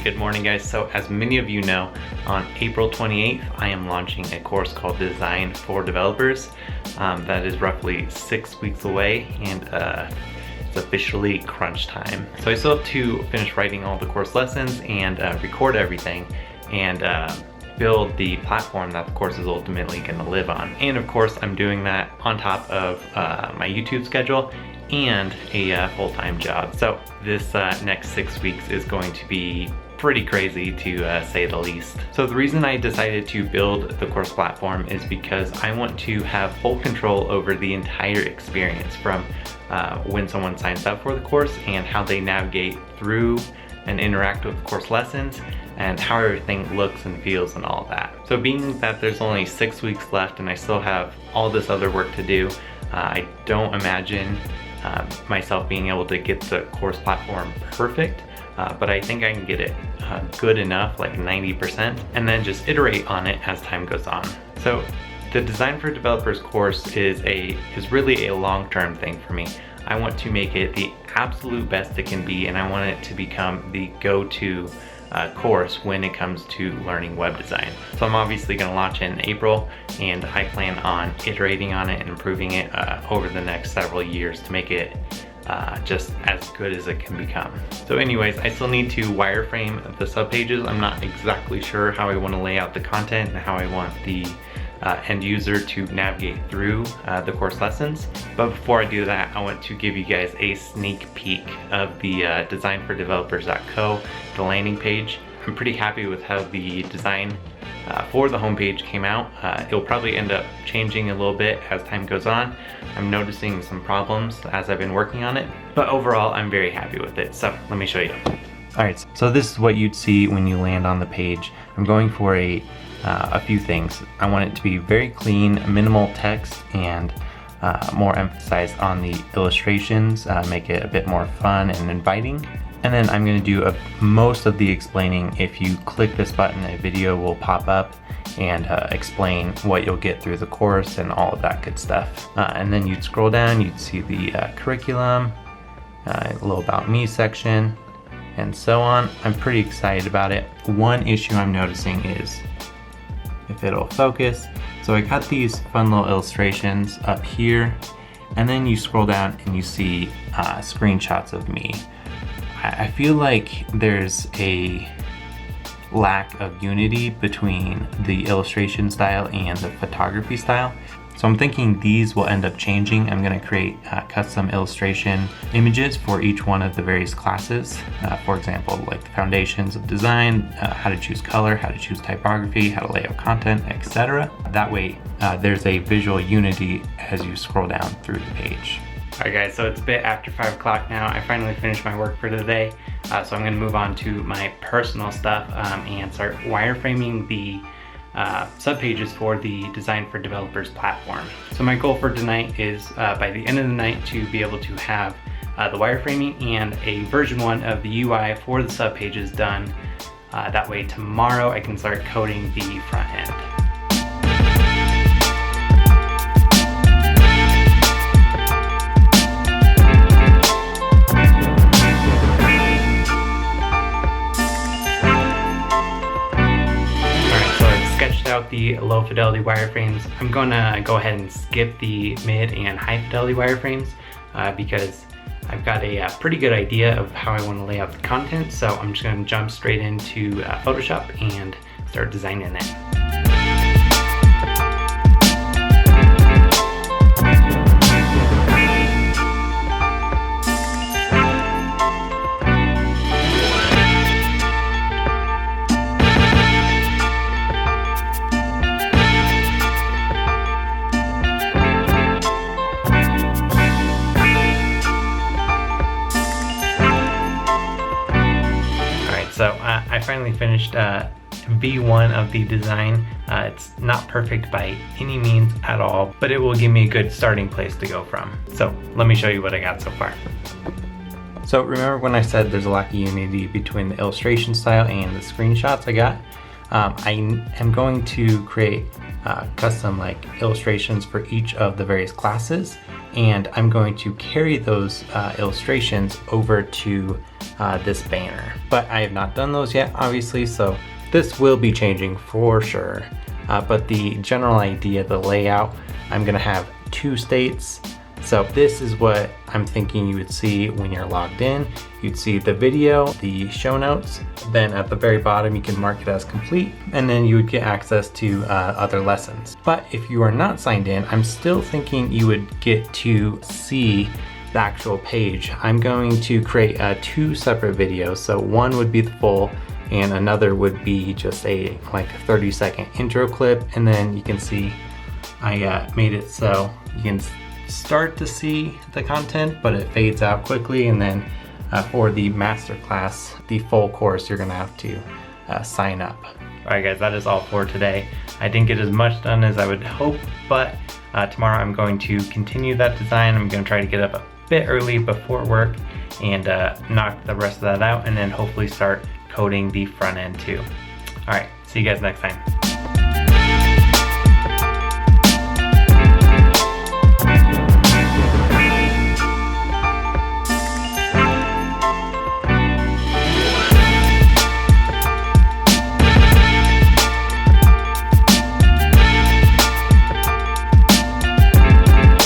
Good morning, guys. So as many of you know, on April 28th, I am launching a course called Design for Developers. That is roughly 6 weeks away, and it's officially crunch time. So I still have to finish writing all the course lessons and record everything and build the platform that the course is ultimately going to live on. And of course, I'm doing that on top of my YouTube schedule and a full-time job. So this next 6 weeks is going to be pretty crazy, to say the least. So the reason I decided to build the course platform is because I want to have full control over the entire experience, from when someone signs up for the course and how they navigate through and interact with the course lessons and how everything looks and feels and all of that. So being that there's only 6 weeks left and I still have all this other work to do, I don't imagine myself being able to get the course platform perfect, but I think I can get it good enough, like 90%, and then just iterate on it as time goes on. So the Design for Developers course is really a long-term thing for me. I want to make it the absolute best it can be, and I want it to become the go-to course when it comes to learning web design. So I'm obviously going to launch it in April, and I plan on iterating on it and improving it over the next several years to make it just as good as it can become. So anyways, I still need to wireframe the subpages. I'm not exactly sure how I want to lay out the content and how I want the end user to navigate through the course lessons. But before I do that, I want to give you guys a sneak peek of the designfordevelopers.co, the landing page. I'm pretty happy with how the design for the homepage came out. It'll probably end up changing a little bit as time goes on. I'm noticing some problems as I've been working on it, but overall I'm very happy with it. So let me show you. Alright, so this is what you'd see when you land on the page. I'm going for a few things. I want it to be very clean, minimal text, and more emphasized on the illustrations, make it a bit more fun and inviting. And then I'm going to do most of the explaining. If you click this button, a video will pop up and explain what you'll get through the course and all of that good stuff. And then you'd scroll down, you'd see the curriculum, a little about me section, and so on. I'm pretty excited about it. One issue I'm noticing is if it'll focus. So I got these fun little illustrations up here, and then you scroll down and you see screenshots of me. I feel like there's a lack of unity between the illustration style and the photography style. So I'm thinking these will end up changing. I'm going to create custom illustration images for each one of the various classes. For example, like the foundations of design, how to choose color, how to choose typography, how to lay out content, etc. That way there's a visual unity as you scroll down through the page. Alright guys, so it's a bit after 5 o'clock now. I finally finished my work for today. So I'm going to move on to my personal stuff and start wireframing the subpages for the Design for Developers platform. So my goal for tonight is by the end of the night to be able to have the wireframing and a version 1 of the UI for the subpages done. That way tomorrow I can start coding the front end. Out the low fidelity wireframes. I'm gonna go ahead and skip the mid and high fidelity wireframes because I've got a pretty good idea of how I want to lay out the content. So I'm just gonna jump straight into Photoshop and start designing it. So I finally finished V1 of the design. It's not perfect by any means at all, but it will give me a good starting place to go from. So let me show you what I got so far. So remember when I said there's a lack of unity between the illustration style and the screenshots I got? I am going to create custom illustrations for each of the various classes, and I'm going to carry those illustrations over to this banner. But I have not done those yet, obviously, so this will be changing for sure. But the general idea, the layout, I'm gonna have 2 states. So this is what I'm thinking you would see when you're logged in. You'd see the video, the show notes, then at the very bottom you can mark it as complete, and then you would get access to other lessons. But if you are not signed in, I'm still thinking you would get to see the actual page. I'm going to create 2 separate videos. So one would be the full, and another would be just a 30-second intro clip, and then you can see I made it so you can start to see the content, but it fades out quickly. And then for the masterclass, the full course, you're gonna have to sign up. All right guys, that is all for today. I didn't get as much done as I would hope, but tomorrow I'm going to continue that design. I'm gonna try to get up a bit early before work and knock the rest of that out, and then hopefully start coding the front end too. All right, see you guys next time.